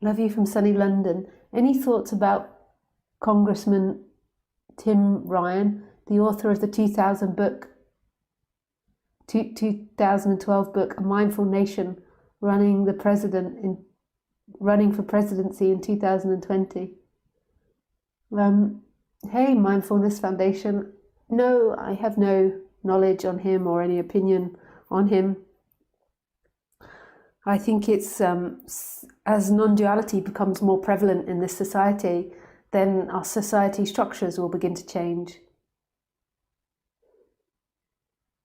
Love you from sunny London. Any thoughts about Congressman Tim Ryan, the author of the 2012 book, A Mindful Nation, running for presidency in 2020? Hey, Mindfulness Foundation. No, I have no knowledge on him or any opinion on him. I think it's as non-duality becomes more prevalent in this society, then our society structures will begin to change.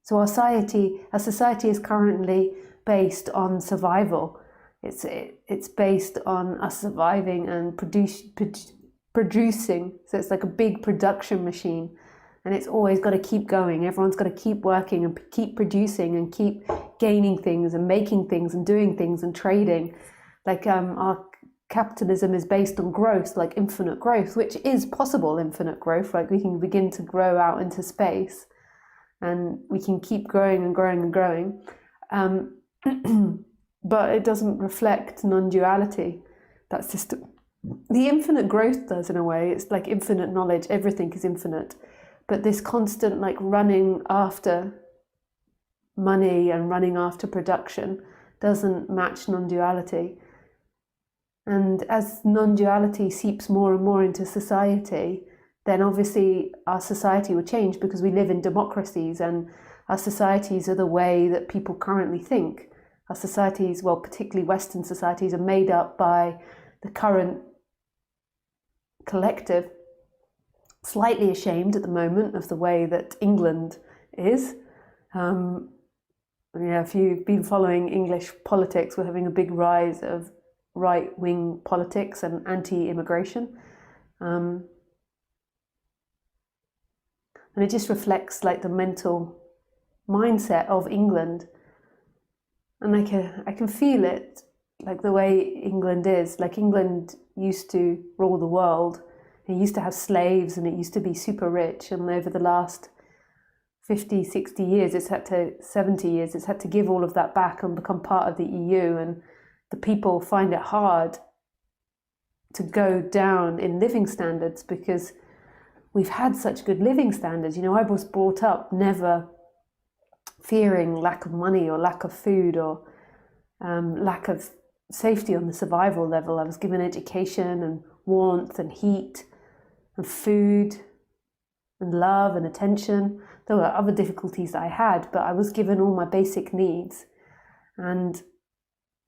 So our society is currently based on survival. It's based on us surviving and producing. So it's like a big production machine, and it's always got to keep going. Everyone's got to keep working and keep producing and keep gaining things and making things and doing things and trading. Like our capitalism is based on growth, like infinite growth, which is possible, infinite growth. Like we can begin to grow out into space, and we can keep growing and growing and growing. But it doesn't reflect non-duality. That's just the infinite growth does, in a way. It's like infinite knowledge. Everything is infinite. But this constant like running after money and running after production doesn't match non-duality. And as non-duality seeps more and more into society, then obviously our society will change, because we live in democracies and our societies are the way that people currently think. Our societies, well, particularly Western societies, are made up by the current collective. Slightly ashamed at the moment of the way that England is. If you've been following English politics, we're having a big rise of right-wing politics and anti-immigration. And it just reflects like the mental mindset of England. And I can feel it, like the way England is. Like England used to rule the world. It used to have slaves and it used to be super rich. And over the last 50, 60 years, 70 years, it's had to give all of that back and become part of the EU. And the people find it hard to go down in living standards because we've had such good living standards. I was brought up never fearing lack of money or lack of food or lack of safety on the survival level. I was given education and warmth and heat and food and love and attention. There were other difficulties that I had, but I was given all my basic needs, and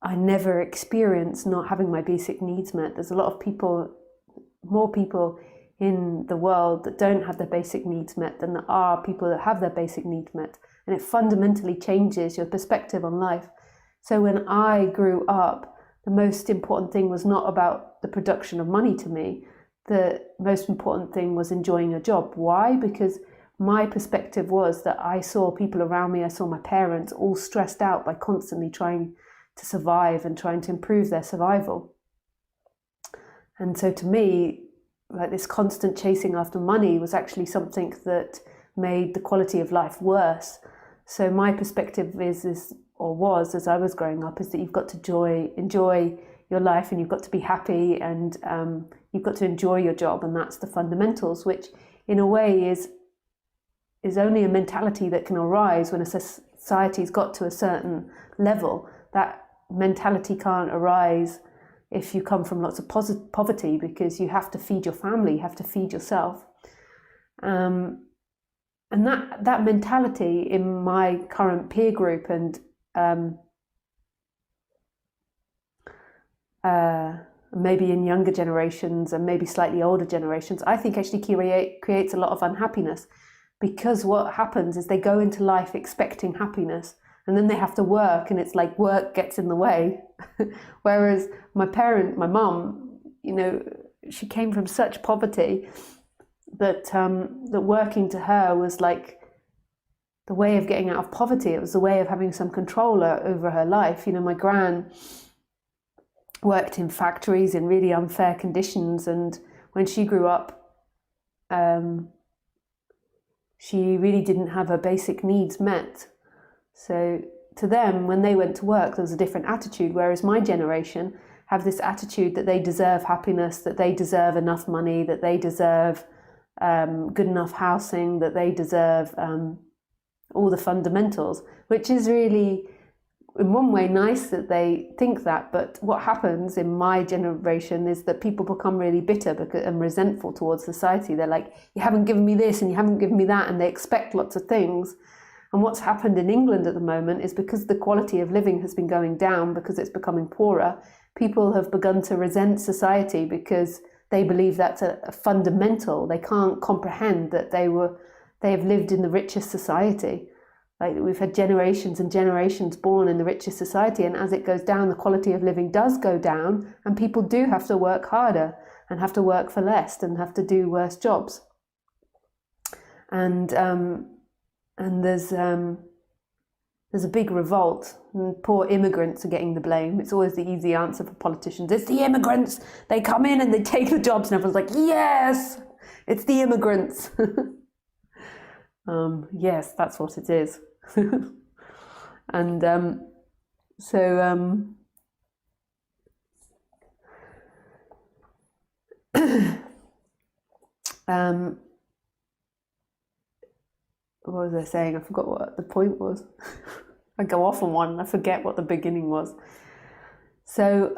I never experienced not having my basic needs met. There's a lot of people, more people in the world that don't have their basic needs met than there are people that have their basic needs met. And it fundamentally changes your perspective on life. So when I grew up, the most important thing was not about the production of money to me. The most important thing was enjoying a job. Why? Because my perspective was that I saw people around me, I saw my parents all stressed out by constantly trying to survive and trying to improve their survival. And so to me, like this constant chasing after money was actually something that made the quality of life worse. So my perspective was, as I was growing up, is that you've got to enjoy your life, and you've got to be happy, and you've got to enjoy your job, and that's the fundamentals, which in a way is only a mentality that can arise when a society's got to a certain level. That mentality can't arise if you come from lots of poverty, because you have to feed your family, you have to feed yourself. And that mentality in my current peer group and maybe in younger generations and maybe slightly older generations, I think actually creates a lot of unhappiness, because what happens is they go into life expecting happiness, and then they have to work, and it's like work gets in the way. Whereas my mum, she came from such poverty that working to her was like the way of getting out of poverty. It was the way of having some control over her life. My gran worked in factories in really unfair conditions, and when she grew up, she really didn't have her basic needs met. So to them, when they went to work, there was a different attitude, whereas my generation have this attitude that they deserve happiness, that they deserve enough money, that they deserve good enough housing, that they deserve all the fundamentals, which is really, in one way, nice that they think that. But what happens in my generation is that people become really bitter and resentful towards society. They're like, you haven't given me this and you haven't given me that, and they expect lots of things. And what's happened in England at the moment is, because the quality of living has been going down, because it's becoming poorer, people have begun to resent society because they believe that's a fundamental. They can't comprehend that they have lived in the richest society. Like, we've had generations and generations born in the richest society, and as it goes down, the quality of living does go down, and people do have to work harder and have to work for less and have to do worse jobs. And there's a big revolt, and poor immigrants are getting the blame. It's always the easy answer for politicians. It's the immigrants. They come in and they take the jobs, and everyone's like, yes, it's the immigrants. Yes, that's what it is. And what was I saying? I forgot what the point was. I go off on one and I forget what the beginning was. So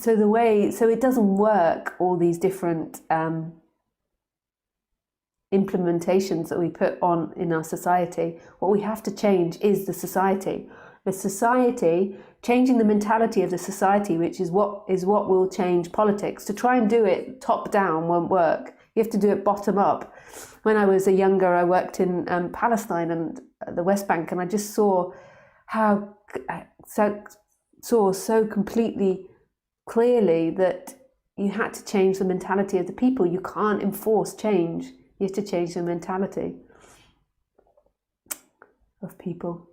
it doesn't work, all these different implementations that we put on in our society. What we have to change is the society. The society, changing the mentality of the society, which is what will change politics. To try and do it top down won't work. You have to do it bottom up. When I was younger, I worked in Palestine and the West Bank, and I just saw so completely clearly that you had to change the mentality of the people. You can't enforce change. You have to change the mentality of people.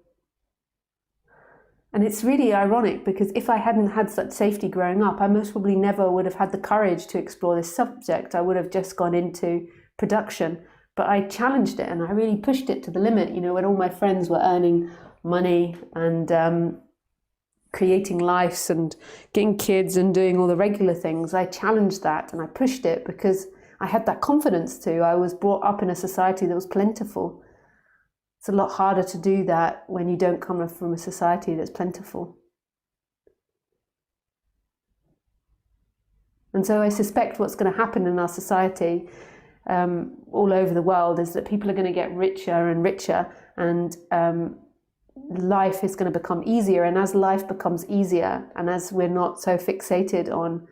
And it's really ironic, because if I hadn't had such safety growing up, I most probably never would have had the courage to explore this subject. I would have just gone into production. But I challenged it and I really pushed it to the limit. You know, when all my friends were earning money and creating lives and getting kids and doing all the regular things, I challenged that and I pushed it because I had that confidence too. I was brought up in a society that was plentiful. It's a lot harder to do that when you don't come from a society that's plentiful. And so I suspect what's going to happen in our society all over the world is that people are going to get richer and richer, and life is going to become easier. And as life becomes easier, and as we're not so fixated on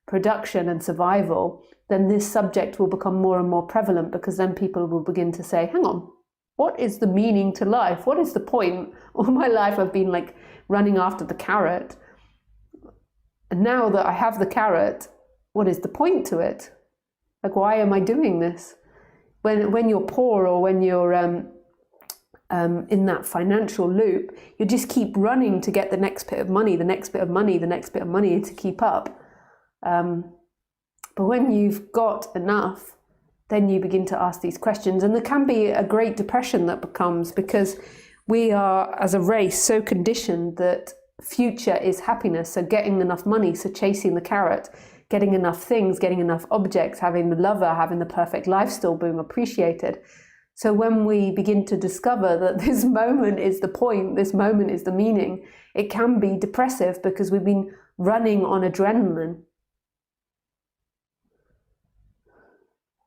production and survival, then this subject will become more and more prevalent, because then people will begin to say, hang on, what is the meaning to life? What is the point? All my life I've been like running after the carrot. And now that I have the carrot, what is the point to it? Like, why am I doing this? When you're poor, or when you're in that financial loop, you just keep running to get the next bit of money, the next bit of money, the next bit of money to keep up. But when you've got enough, then you begin to ask these questions. And there can be a great depression that becomes, because we are, as a race, so conditioned that future is happiness. So getting enough money, so chasing the carrot, getting enough things, getting enough objects, having the lover, having the perfect life still being appreciated. So when we begin to discover that this moment is the point, this moment is the meaning, it can be depressive, because we've been running on adrenaline.